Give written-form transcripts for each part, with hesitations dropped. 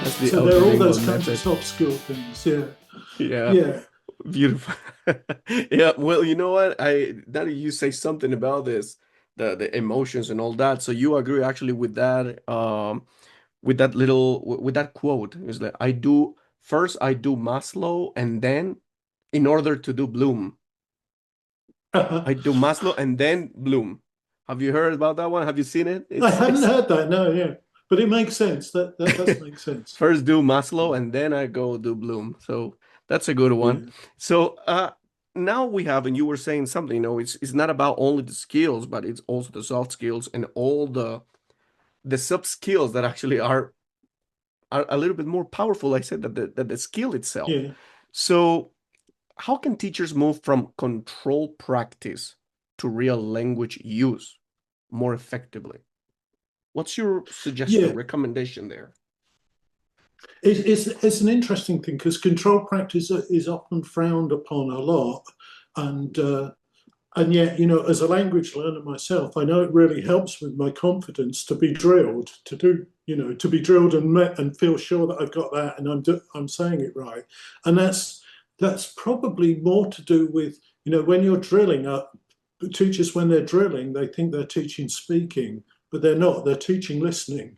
That's the So there are all autolingual those kinds of method. soft skill things. Yeah, Yeah, yeah, beautiful. Yeah, well, you know what? Now that you say something about this, the emotions and all that, so you agree actually with that little with that quote. Is that I do Maslow and then in order to do Bloom. uh-huh. I do Maslow and then Bloom. Have you heard about that one? Have you seen it? I hadn't It's heard that. No, yeah, but it makes sense. That does make sense. first do Maslow and then I go do Bloom. So that's a good one. Yeah, So now we have, and you were saying something, it's not about only the skills, but it's also the soft skills and all the sub skills that actually are a little bit more powerful, I said, that the skill itself. yeah, So how can teachers move from control practice to real language use more effectively? What's your suggestion, yeah. recommendation there? It's an interesting thing because control practice is often frowned upon a lot, and and yet, as a language learner myself, I know it really helps with my confidence to be drilled, to be drilled and feel sure that I've got that and I'm saying it right. And that's probably more to do with, when you're drilling up, teachers, when they're drilling, they think they're teaching speaking, but they're not, they're teaching listening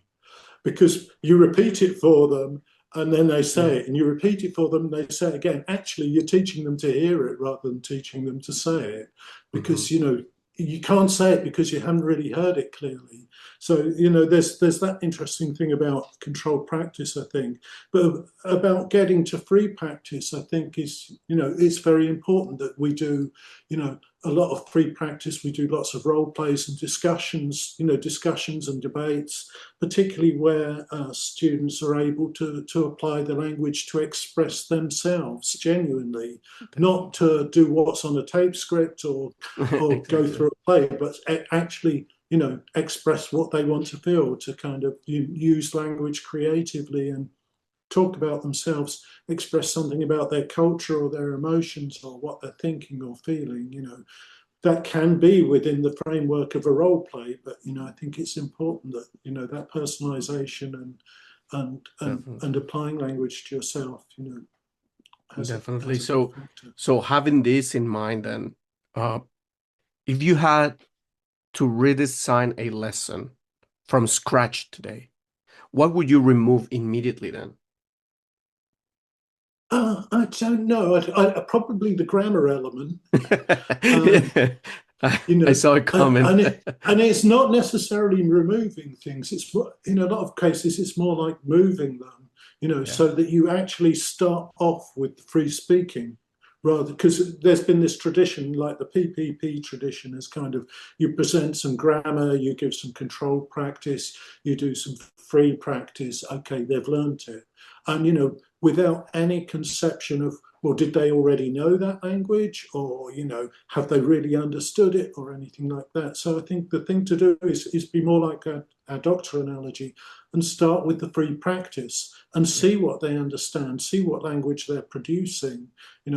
because you repeat it for them and then they say Yeah. it and you repeat it for them, they say it again. Actually, you're teaching them to hear it rather than teaching them to say it Hmm. because, you can't say it because you haven't really heard it clearly. So, there's that interesting thing about controlled practice, I think. But about getting to free practice, I think it's very important that we do, a lot of free practice. We do lots of role plays and discussions, discussions and debates, particularly where students are able to apply the language to express themselves genuinely, not to do what's on a tape script or go Exactly. through a play, but actually, express what they want to feel, to kind of use language creatively and talk about themselves, express something about their culture or their emotions or what they're thinking or feeling. That can be within the framework of a role play, but I think it's important that that personalization and Definitely. applying language to yourself, has a Definitely. has a big So, factor. so having this in mind, then, uh, if you had to redesign a lesson from scratch today, what would you remove immediately then? I don't know. Probably the grammar element. Um, I, you I know, saw it coming. and it's not necessarily removing things. It's in a lot of cases it's more like moving them. Yeah. So that you actually start off with free speaking rather, because there's been this tradition, like the PPP tradition, is kind of you present some grammar, you give some controlled practice, you do some free practice. Okay, they've learned it, and without any conception of, well, did they already know that language, or have they really understood it, or anything like that. So I think the thing to do is be more like a doctor analogy and start with the free practice and Yeah. see what they understand, see what language they're producing,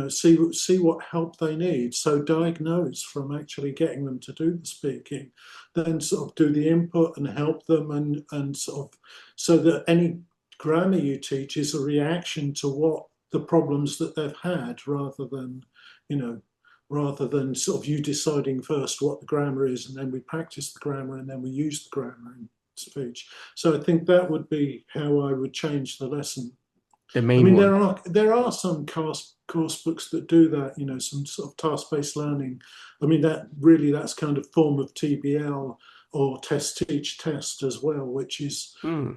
see what help they need. So diagnose from actually getting them to do the speaking, then sort of do the input and help them, and sort of, so that any grammar you teach is a reaction to what the problems that they've had, you know, rather than sort of you deciding first what the grammar is, and then we practice the grammar, and then we use the grammar in speech. So I think that would be how I would change the lesson. The I main mean, one. there are some course books that do that, some sort of task-based learning. I mean, that's kind of form of TBL or test, teach, test as well, which is, Hmm.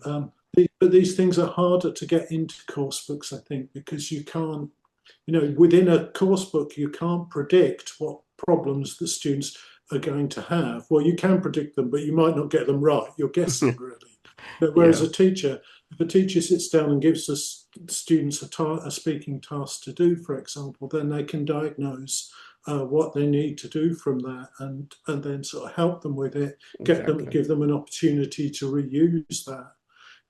but these things are harder to get into course books, I think, because you can't, within a course book, you can't predict what problems the students are going to have. Well, you can predict them, but you might not get them right. You're guessing, really. But whereas Yeah. a teacher, if a teacher sits down and gives us students a speaking task to do, for example, then they can diagnose what they need to do from that, and then sort of help them with it, Exactly. give them an opportunity to reuse that,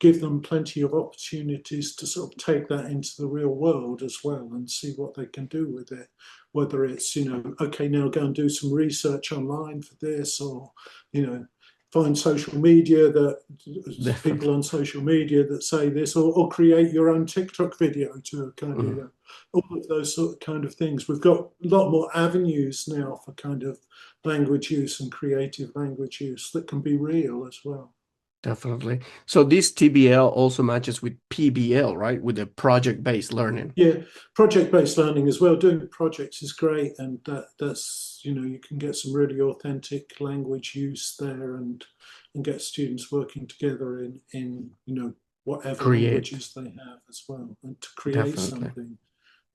give them plenty of opportunities to sort of take that into the real world as well and see what they can do with it. Whether it's, okay, now go and do some research online for this, or, you know, find social media that people Definitely. on social media that say this, or create your own TikTok video to kind of, Mhm. all of those sort of kind of things. We've got a lot more avenues now for kind of language use and creative language use that can be real as well. Definitely. So this TBL also matches with PBL, right? With the project-based learning. Yeah, project-based learning as well. Doing projects is great, and that's you can get some really authentic language use there, and get students working together in whatever Create. languages they have as well, and to create Definitely. something.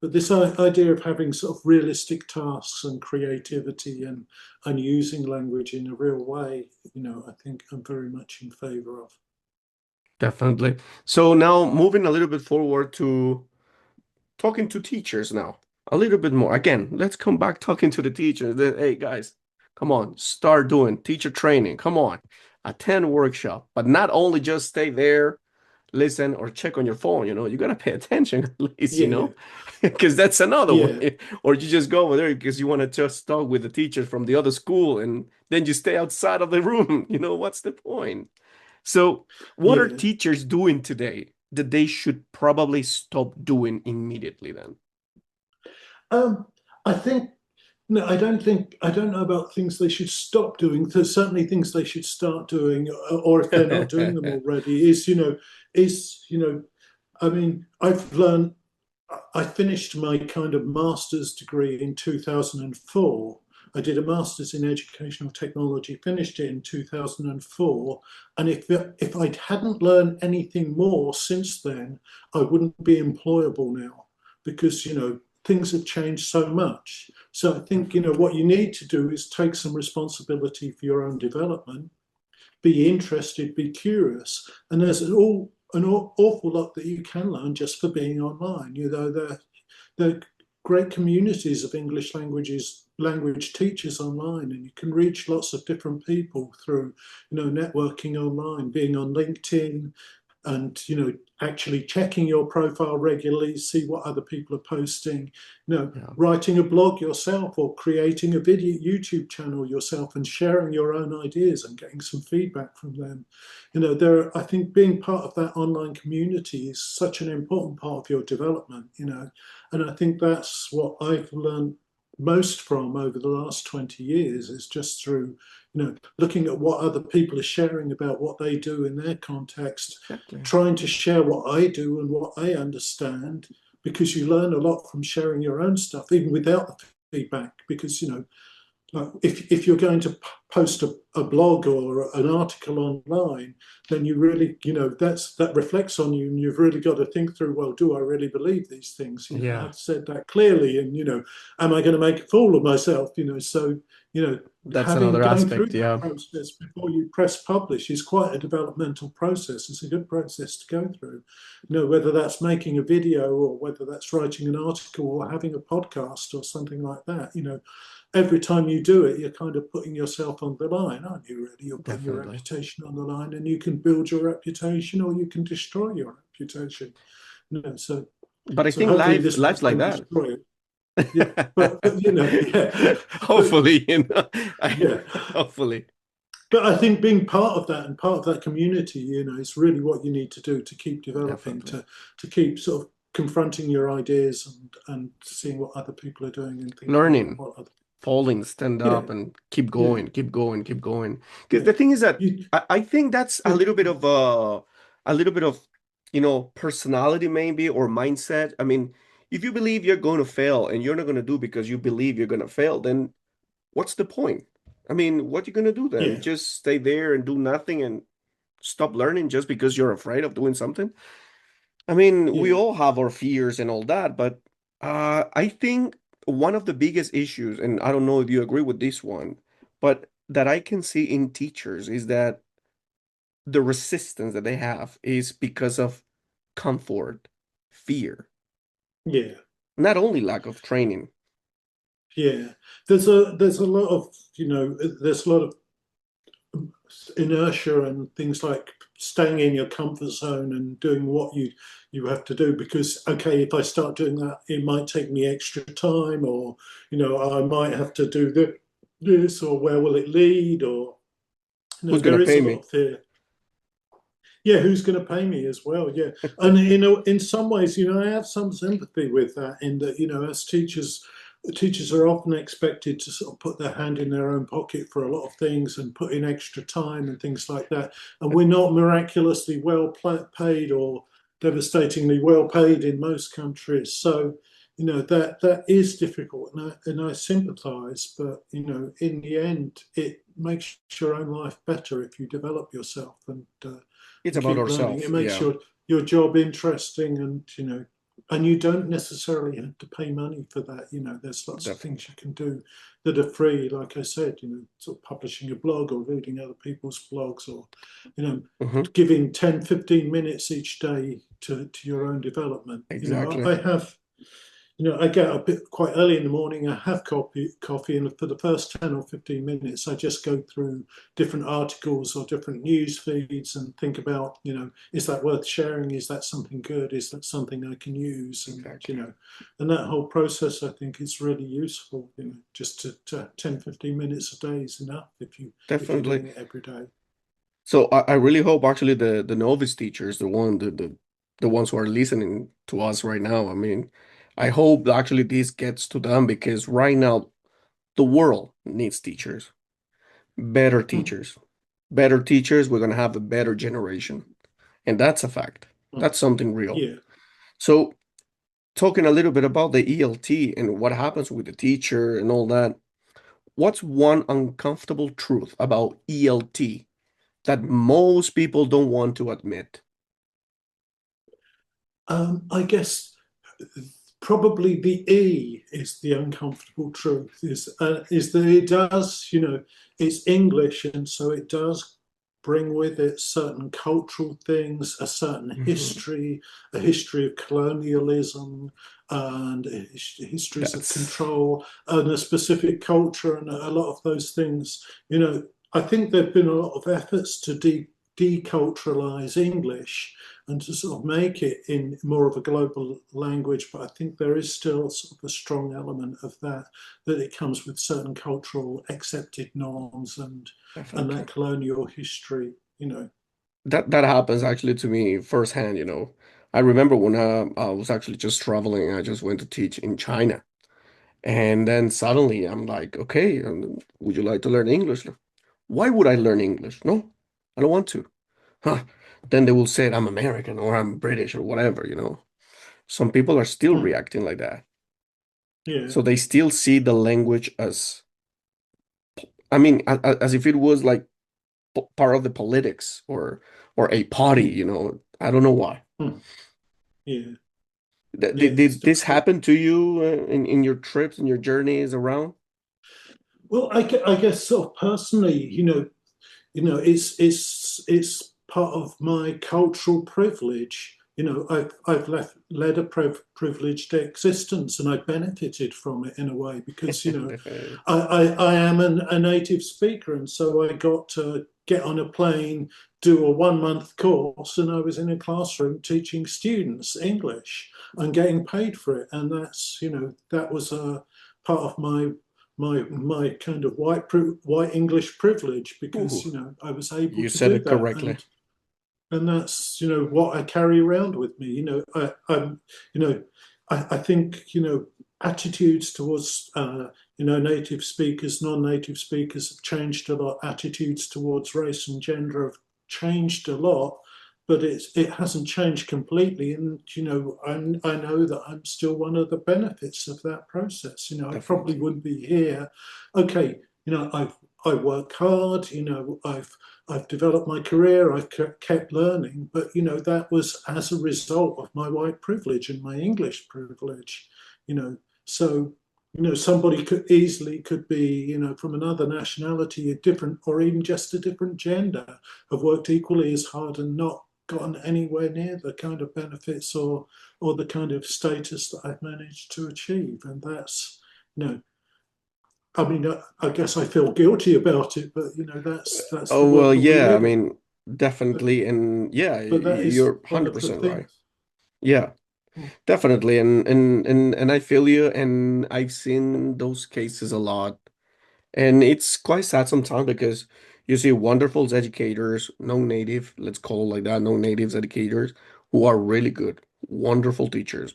But this idea of having sort of realistic tasks and creativity and using language in a real way, I think I'm very much in favour of. Definitely. So now moving a little bit forward to talking to teachers now. A little bit more. Again, let's come back talking to the teachers. Hey guys, come on, start doing teacher training. Come on. Attend workshop, but not only just stay there, listen, or check on your phone, you gotta pay attention at least, Yeah, because that's another yeah, way. Or you just go over there because you want to just talk with the teacher from the other school and then you stay outside of the room. What's the point? So, what are yeah. teachers doing today that they should probably stop doing immediately then? Um, I think no, I don't know about things they should stop doing. There's certainly things they should start doing, or if they're not doing them already, I mean, I've learned. I finished my kind of master's degree in 2004. I did a master's in educational technology, finished it in 2004. And if I hadn't learned anything more since then, I wouldn't be employable now because, things have changed so much. So I think, Definitely. what you need to do is take some responsibility for your own development, be interested, be curious. And there's an awful lot that you can learn just for being online. There are great communities of language teachers online, and you can reach lots of different people through, networking online, being on LinkedIn, and actually checking your profile regularly, see what other people are posting, Yeah, writing a blog yourself or creating a video YouTube channel yourself and sharing your own ideas and getting some feedback from them. I think being part of that online community is such an important part of your development, and I think that's what I've learned most from over the last 20 years is just through looking at what other people are sharing about what they do in their context, exactly. trying to share what I do and what I understand, because you learn a lot from sharing your own stuff, even without the feedback. Because if you're going to post a blog or an article online, then you really, that reflects on you, and you've really got to think through, well, do I really believe these things? Yeah, I've said that clearly, and am I going to make a fool of myself? So that's having another going through aspect. that Yeah, process before you press publish is quite a developmental process. It's a good process to go through. Whether that's making a video or whether that's writing an article or having a podcast or something like that. Every time you do it, you're kind of putting yourself on the line, aren't you, really? You're putting your definitely. reputation on the line, and you can build your reputation or you can destroy your reputation. So But I so think hopefully life this life's like won't that. destroy it. Yeah. But yeah. But Hopefully, yeah. hopefully. But I think being part of that and part of that community, is really what you need to do to keep developing, Definitely. to keep sort of confronting your ideas and seeing what other people are doing and thinking about Learning, what other. falling, stand Yeah, up, and keep yeah, going, keep going, keep going. Because yeah. the thing is that You, I think that's yeah, a little bit of, personality maybe or mindset. I mean, if you believe you're going to fail and you're not going to do because you believe you're going to fail, then what's the point? I mean, what you going to do then? yeah, Just stay there and do nothing and stop learning just because you're afraid of doing something? I mean, we yeah, all have our fears and all that, but I think one of the biggest issues, and I don't know if you agree with this one, but that I can see in teachers is that the resistance that they have is because of comfort, fear, yeah, not only lack of training. yeah. There's a lot of there's a lot of inertia and things like staying in your comfort zone and doing what you have to do because okay, if I start doing that, it might take me extra time, or I might have to do this, or where will it lead, or Who's gonna there is pay a lot me? of fear. Yeah, who's going to pay me as well? Yeah, and in some ways, I have some sympathy with that. In that, as teachers are often expected to sort of put their hand in their own pocket for a lot of things and put in extra time and things like that. And we're not miraculously well paid or devastatingly well paid in most countries. So, that is difficult, and I sympathise. But in the end, it makes your own life better if you develop yourself It's and about keep learning. ourselves. It makes Yeah, your job interesting, and you don't necessarily have to pay money for that. There's lots of things definitely. you can do that are free. Like I said, sort of publishing a blog or reading other people's blogs, or you know, Hmm. giving 10, 15 minutes each day to your own development. Exactly. I have I get up quite early in the morning. I have coffee, and for the first 10 or 15 minutes, I just go through different articles or different news feeds and think about, is that worth sharing? Is that something good? Is that something I can use? Exactly. And that whole process, I think, is really useful. Just to 10, 15 minutes a day is enough if you're Definitely. doing it every day. So I really hope actually the novice teachers, the ones who are listening to us right now, I mean, I hope actually this gets to them because right now the world needs teachers, better Mm, teachers. Better teachers, we're gonna have a better generation. And that's a fact. mm. That's something real. Yeah. So talking a little bit about the ELT and what happens with the teacher and all that, what's one uncomfortable truth about ELT that most people don't want to admit? I guess probably the E is the uncomfortable truth. Is that it does, it's English, and so it does bring with it certain cultural things, a certain Mhm. history, a history of colonialism, and histories of That's control, and a specific culture, and a lot of those things. I think there've been a lot of efforts to deculturalize English and to sort of make it in more of a global language. But I think there is still sort of a strong element of that it comes with certain cultural accepted norms and definitely. that colonial history. That happens actually to me firsthand. I remember when I was actually just traveling, I just went to teach in China. And then suddenly I'm like, okay, would you like to learn English? Why would I learn English? No, I don't want to. Huh. Then they will say I'm American or I'm British or whatever. Some people are still Hmm. reacting like that. Yeah. So they still see the language as, I mean, as if it was like part of the politics or a party, Hmm. you know. I don't know why. Hmm. Yeah. Yeah. It's Did this difficult. happen to you in your trips and your journeys around? Well, I guess sort of personally, it's part of my cultural privilege. I've led a privileged existence, and I benefited from it in a way because Definitely. I am a native speaker, and so I got to get on a plane, do a 1 month course, and I was in a classroom teaching students English and getting paid for it, and that was a part of my kind of white English privilege because Ooh, I was able you to said do it that, correctly. and that's what I carry around with me. I'm I think attitudes towards native speakers, non-native speakers have changed a lot. Attitudes towards race and gender have changed a lot, but it hasn't changed completely. And I know that I'm still one of the benefits of that process. I Definitely. probably wouldn't be here. Okay, I work hard. I've developed my career. I've kept learning, but that was as a result of my white privilege and my English privilege. So somebody could be from another nationality, a different, or even just a different gender, have worked equally as hard and not gotten anywhere near the kind of benefits or the kind of status that I've managed to achieve, and that's you know I mean, I guess I feel guilty about it, but that's the Oh, well, world that we yeah, I live in. mean, But definitely. And yeah, but that is you're one of the 100% right. things. Yeah, definitely. And I feel you. And I've seen those cases a lot. And it's quite sad sometimes because, You see wonderful educators, non-native, let's call it like that, non-natives educators who are really good, wonderful teachers.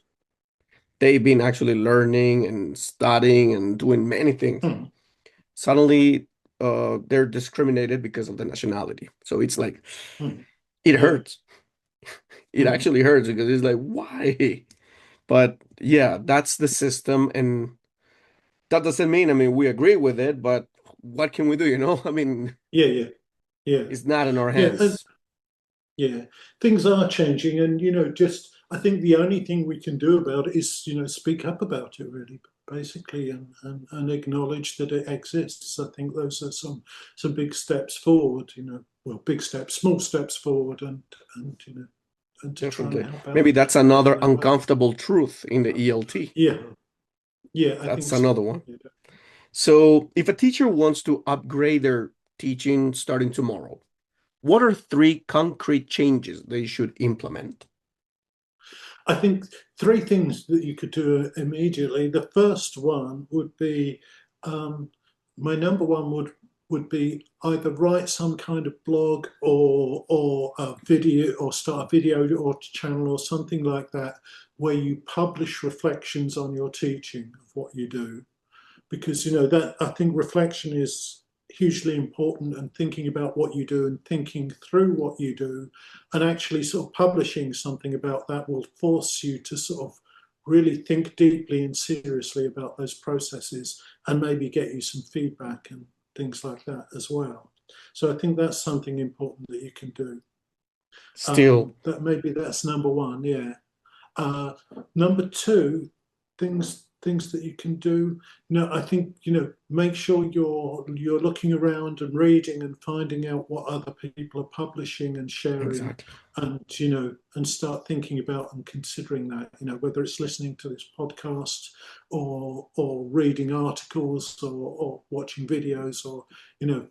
They've been actually learning and studying and doing many things. Hmm. Suddenly, they're discriminated because of the nationality. So it's like, Hmm. it Yeah. hurts. It Hmm. actually hurts because it's like, why? But yeah, that's the system. And that doesn't mean, I mean, we agree with it, but what can we do? I mean, Yeah. Yeah. Yeah. it's not in our Yeah. And hands. yeah, things are changing, and just I think the only thing we can do about it is speak up about it really, basically, and acknowledge that it exists. I think those are some big steps forward. Well, big steps, small steps forward, and to try and Definitely. help Maybe out that's people in another that way. uncomfortable truth in the ELT. Yeah, yeah, I That's think so. another one. Yeah. So, if a teacher wants to upgrade their teaching starting tomorrow, what are three concrete changes they should implement? I think three things that you could do immediately. The first one would be my number one would be either write some kind of blog or a video or start a video or channel or something like that where you publish reflections on your teaching of what you do, because that I think reflection is hugely important, and thinking about what you do and thinking through what you do and actually sort of publishing something about that will force you to sort of really think deeply and seriously about those processes and maybe get you some feedback and things like that as well. So I think that's something important that you can do. Still, That maybe that's number one, yeah. uh, Number two, things that you can do. I think make sure you're looking around and reading and finding out what other people are publishing and sharing, exactly. and start thinking about and considering that. Whether it's listening to this podcast or reading articles or watching videos or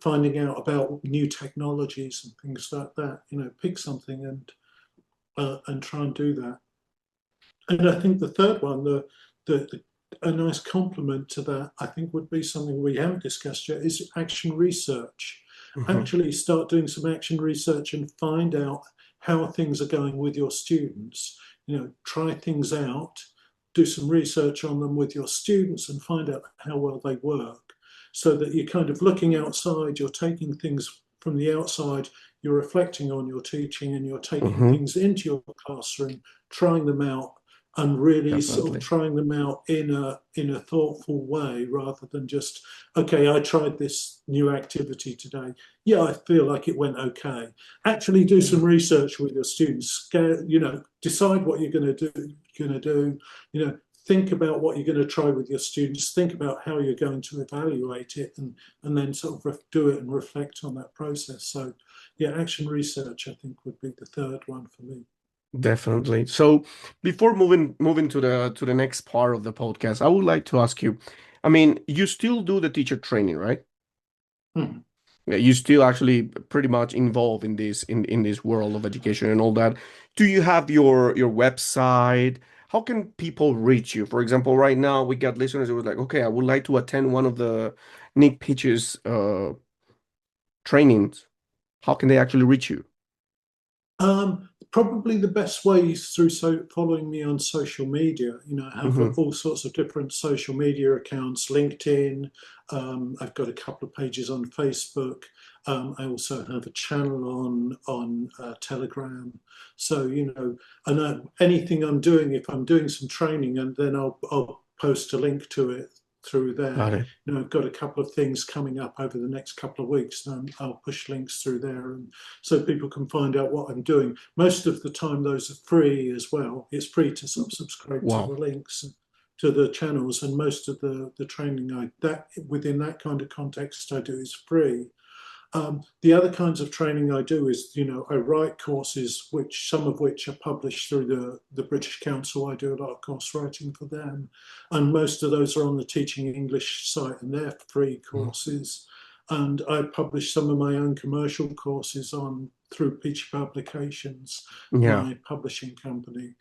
finding out about new technologies and things like that. Pick something and try and do that. And I think the third one, the a nice complement to that, I think would be something we haven't discussed yet, is action research. Mhm. Actually, start doing some action research and find out how things are going with your students. Try things out, do some research on them with your students, and find out how well they work. So that you're kind of looking outside, you're taking things from the outside, you're reflecting on your teaching, and you're taking Mhm. things into your classroom, trying them out, and really sort of Definitely. trying them out in a thoughtful way, rather than just, okay, I tried this new activity today, yeah, I feel like it went okay. Actually do Yeah. some research with your students, decide what you're going to do, think about what you're going to try with your students, think about how you're going to evaluate it, and then sort of do it and reflect on that process. So yeah, action research I think would be the third one for me. Definitely. So before moving to the next part of the podcast, I would like to ask you, I mean, you still do the teacher training, right? Hmm. Yeah, you still actually pretty much involved in this world of education and all that. Do you have your website? How can people reach you? For example, right now we got listeners who was like, okay, I would like to attend one of the Nik Peachey's trainings. How can they actually reach you? Probably the best way is through following me on social media. I have Hmm. all sorts of different social media accounts, LinkedIn. I've got a couple of pages on Facebook. I also have a channel on Telegram. So and anything I'm doing, if I'm doing some training, and then I'll post a link to it through there. Got it. I've got a couple of things coming up over the next couple of weeks, and I'll push links through there, and so people can find out what I'm doing. Most of the time, those are free as well. It's free to sort of subscribe to the Wow. links to the channels, and most of the training that within that kind of context I do is free. The other kinds of training I do is, I write courses, which some of which are published through the British Council. I do a lot of course writing for them, and most of those are on the Teaching English site, and they're free Mhm. courses. and I publish some of my own commercial courses on through Peachey Publications, Yeah. my publishing company.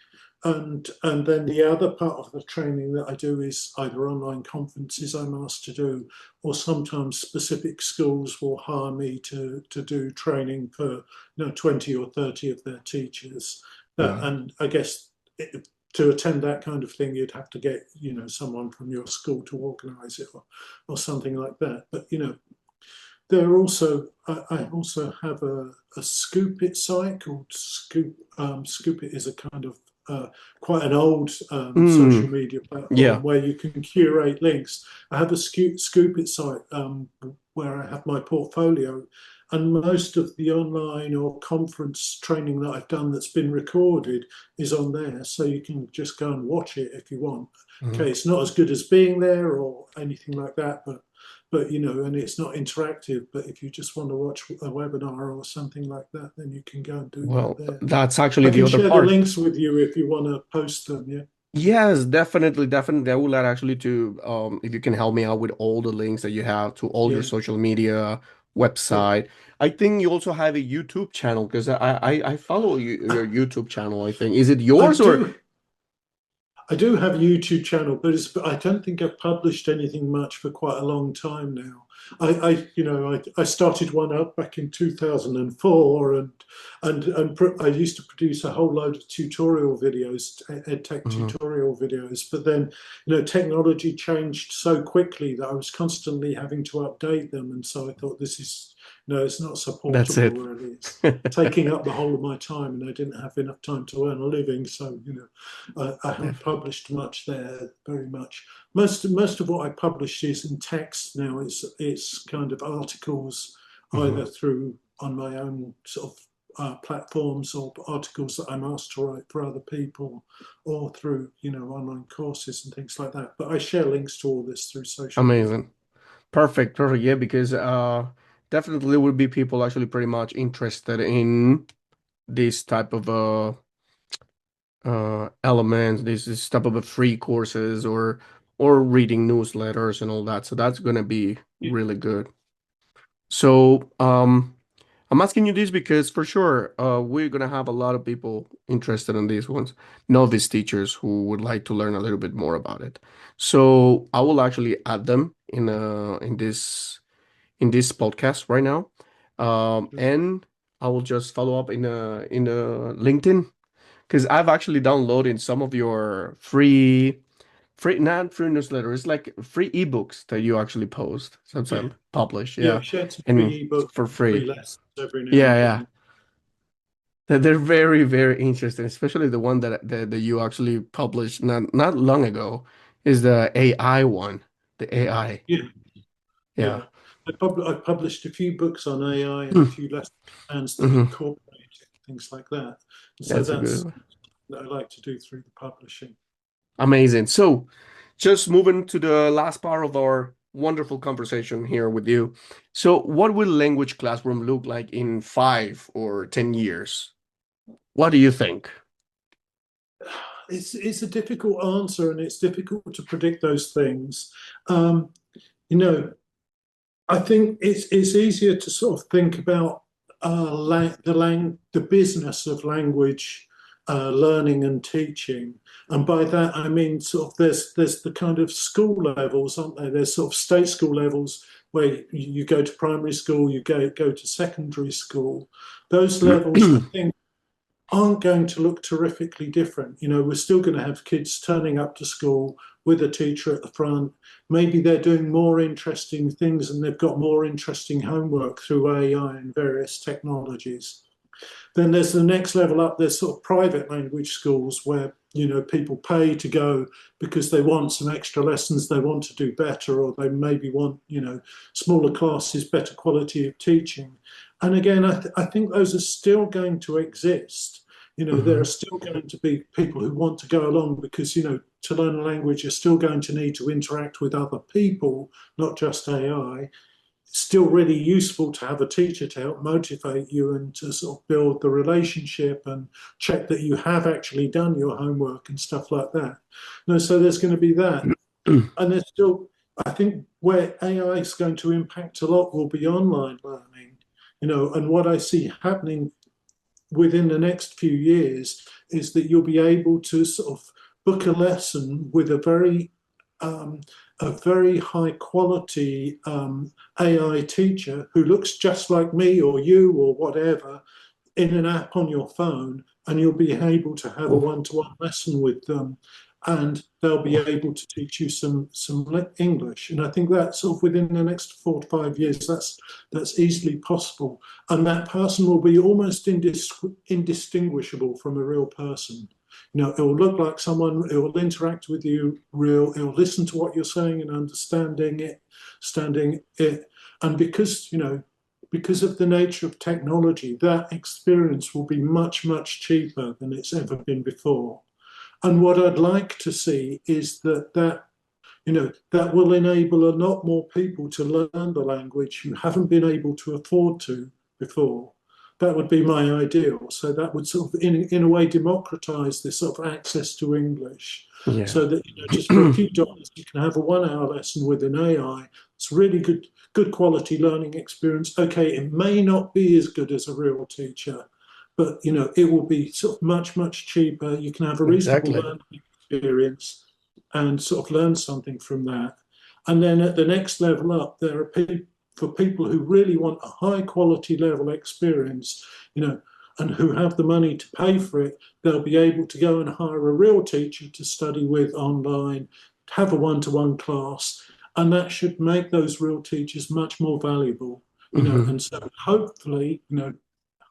And then the other part of the training that I do is either online conferences I'm asked to do, or sometimes specific schools will hire me to do training for 20 or 30 of their teachers. Wow. And I guess to attend that kind of thing, you'd have to get someone from your school to organise it, or something like that. But there are also I also have a Scoop It site called Scoop. Scoop It is a kind of quite an old social Mm, media platform yeah. where you can curate links. I have a Scoop It site where I have my portfolio, and most of the online or conference training that I've done that's been recorded is on there, so you can just go and watch it if you want. Mhm. Okay, it's not as good as being there or anything like that, but and it's not interactive. But if you just want to watch a webinar or something like that, then you can go and do that Well, there. that's actually I the can other share the part. links with you if you want to post them. Yeah, Yes, definitely, definitely. I would like actually to if you can help me out with all the links that you have to all your yeah, social media yeah. website. I think you also have a YouTube channel because I follow your YouTube channel, I think. Is it I yours or do. I do have a YouTube channel, but I don't think I've published anything much for quite a long time now. I started one up back in 2004, and I used to produce a whole load of tutorial videos, ed tech Mhm. tutorial videos. But then, technology changed so quickly that I was constantly having to update them, and so I thought this is no, it's not That's supportable it. really. It's taking up the whole of my time, and I didn't have enough time to earn a living. So I haven't Def- published much there very much. Most of what I publish is in text now. It's kind of articles mhm. either through on my own sort of platforms, or articles that I'm asked to write for other people, or through online courses and things like that. But I share links to all this through social media. Amazing. Perfect, perfect. Yeah, because definitely there will be people actually pretty much interested in this type of elements, this type of free courses or reading newsletters and all that. So that's gonna be Yeah, really good. So I'm asking you this because for sure we're gonna have a lot of people interested in these ones, novice teachers who would like to learn a little bit more about it. So I will actually add them in this podcast right now. And I will just follow up in a LinkedIn because I've actually downloaded some of your free not free newsletter. It's like free ebooks that you actually post yeah, sometimes publish, yeah. yeah, I've shared some and free ebooks for and free free. lessons every now Yeah, and yeah. then. They're very, very interesting, especially the one that you actually published not long ago is the AI one. The AI. Yeah, Yeah. yeah. I published a few books on AI and a few lesson plans that Hmm. incorporate it, things like that. And so That's a good that's one. that I like to do through the publishing. Amazing. So, just moving to the last part of our wonderful conversation here with you. So, what will language classroom look like in 5 or 10 years? What do you think? It's a difficult answer, and it's difficult to predict those things. Um, you know, I think it's easier to sort of think about the business of language learning and teaching, and by that I mean sort of there's the kind of school levels, aren't there? There's sort of state school levels where you go to primary school, you go to secondary school. Those levels, I think, aren't going to look terrifically different. We're still going to have kids turning up to school with a teacher at the front. Maybe they're doing more interesting things and they've got more interesting homework through AI and various technologies. Then there's the next level up. There's sort of private language schools where people pay to go because they want some extra lessons, they want to do better, or they maybe want smaller classes, better quality of teaching. And again, I think those are still going to exist. There are Mhm. still going to be people who want to go along because to learn a language, you're still going to need to interact with other people, not just AI. Still really useful to have a teacher to help motivate you and to sort of build the relationship and check that you have actually done your homework and stuff like that. No, so there's going to be that. And there's still I think where AI is going to impact a lot will be online learning, and what I see happening within the next few years is that you'll be able to sort of book a lesson with um, a very high quality AI teacher who looks just like me or you or whatever in an app on your phone, and you'll be able to have a Oh, one-to-one lesson with them, and they'll be oh, able to teach you some English. And I think that sort of within the next 4 to 5 years, that's easily possible. And that person will be almost indistinguishable from a real person. It will look like someone, it will interact with you real, it will listen to what you're saying and understanding it. And because of the nature of technology, that experience will be much, much cheaper than it's ever been before. And what I'd like to see is that will enable a lot more people to learn the language who haven't been able to afford to before. That would be my ideal. So that would sort of, in a way, democratize this sort of access to English, yeah. so that just for a few dollars you can have a 1 hour lesson with an AI. It's really good quality learning experience. Okay, it may not be as good as a real teacher, but it will be sort of much, much cheaper. You can have a reasonable Exactly. learning experience and sort of learn something from that. And then at the next level up, there are for people who really want a high quality level experience, and who have the money to pay for it, they'll be able to go and hire a real teacher to study with online, have a one-to-one class, and that should make those real teachers much more valuable. Hmm. And so hopefully,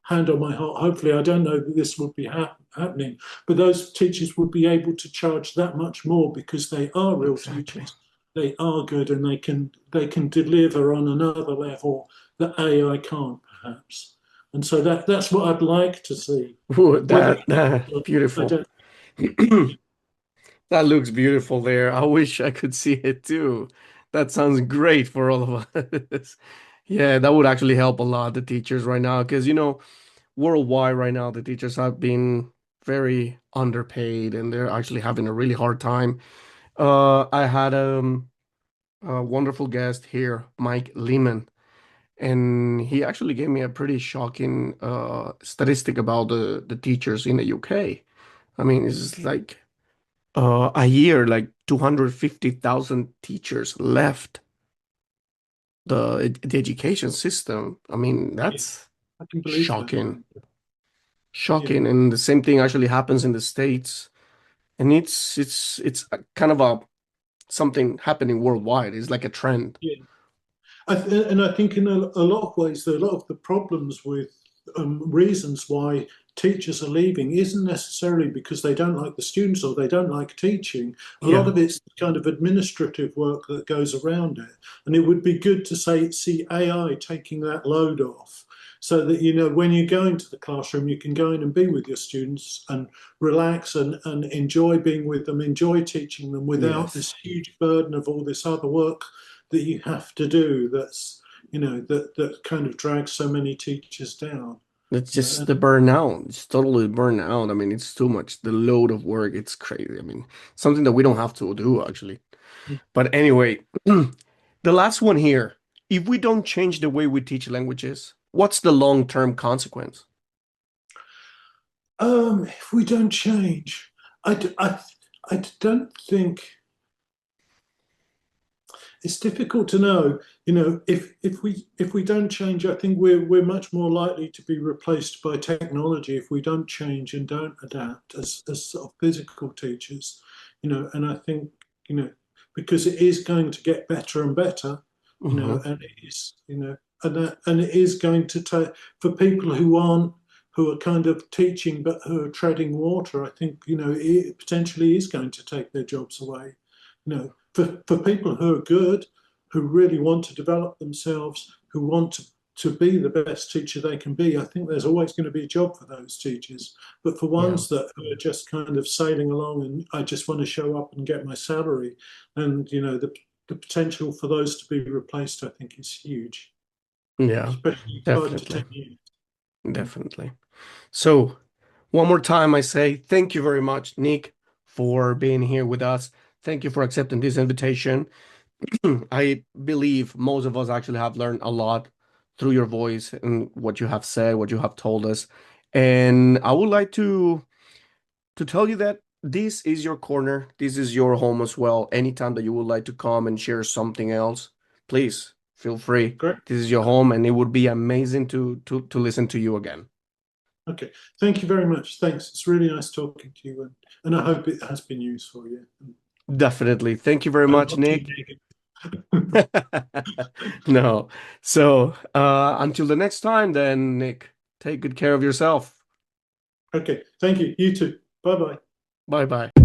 hand on my heart, hopefully, I don't know that this would be happening, but those teachers would be able to charge that much more because they are real Exactly. teachers. They are good, and they can deliver on another level that AI can't, perhaps. And so that's what I'd like to see. Ooh, Whether that I beautiful. don't, That looks beautiful there. I wish I could see it too. That sounds great for all of us. Yeah, that would actually help a lot the teachers right now because worldwide right now the teachers have been very underpaid and they're actually having a really hard time. I had a wonderful guest here, Mike Lehman, and he actually gave me a pretty shocking statistic about the teachers in the UK. I mean, it's like a year, like 250,000 teachers left the education system. I mean, yeah, that's I can believe that. shocking, Yeah, shocking. And the same thing actually happens in the States, and it's a kind of a something happening worldwide. It's like a trend. yeah. And I think in a lot of ways, a lot of the problems with reasons why teachers are leaving isn't necessarily because they don't like the students or they don't like teaching. A lot Yeah. of it's the kind of administrative work that goes around it. And it would be good to see AI taking that load off. So that when you go into the classroom, you can go in and be with your students and relax and enjoy being with them, enjoy teaching them without Yes. this huge burden of all this other work that you have to do that kind of drags so many teachers down. It's you know just and, the burnout. It's totally burnout. I mean, it's too much. The load of work, it's crazy. I mean, something that we don't have to do actually. But anyway, the last one here. If we don't change the way we teach languages, what's the long-term consequence? if we don't change, I don't think it's difficult to know. If we don't change, I think we're much more likely to be replaced by technology if we don't change and don't adapt as sort of physical teachers. And I think you know because it is going to get better and better. Hmm. And it is and it is going to take for people who are kind of teaching but who are treading water. I think it potentially is going to take their jobs away. For people who are good, who really want to develop themselves, who want to be the best teacher they can be, I think there's always going to be a job for those teachers. But for Yeah. ones that are just kind of sailing along and I just want to show up and get my salary, and the potential for those to be replaced, I think, is huge, Yeah, especially 5 to 10 definitely. years. Definitely. So, one more time, I say thank you very much, Nick, for being here with us. Thank you for accepting this invitation. I believe most of us actually have learned a lot through your voice and what you have said, what you have told us. And I would like to tell you that this is your corner. This is your home as well. Anytime that you would like to come and share something else, please feel free. Great. This is your home, and it would be amazing to listen to you again. Okay. Thank you very much. Thanks. It's really nice talking to you, and I hope it has been useful. Yeah. Definitely. Thank you very And much, not too Nick. negative. No. So, until the next time, then, Nick, take good care of yourself. Okay. Thank you. You too. Bye bye. Bye bye.